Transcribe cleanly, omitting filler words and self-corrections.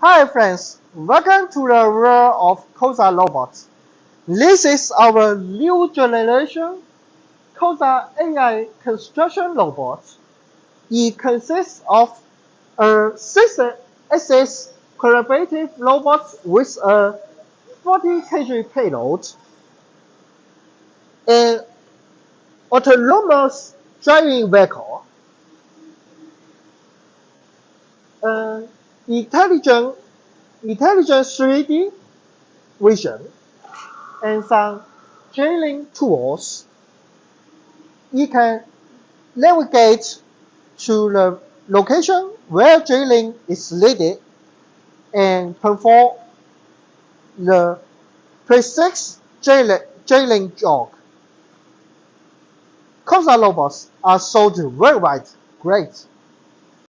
Hi friends, welcome to the world of KOZA robots. This is our new generation KOZA AI construction robot. It consists of a 6-axis collaborative robot with a 40 kg payload, an autonomous driving vehicle, an intelligent 3D vision, and some drilling tools. You can navigate to the location where drilling is needed and perform the precise drilling job. KOZA robots are sold worldwide. Great.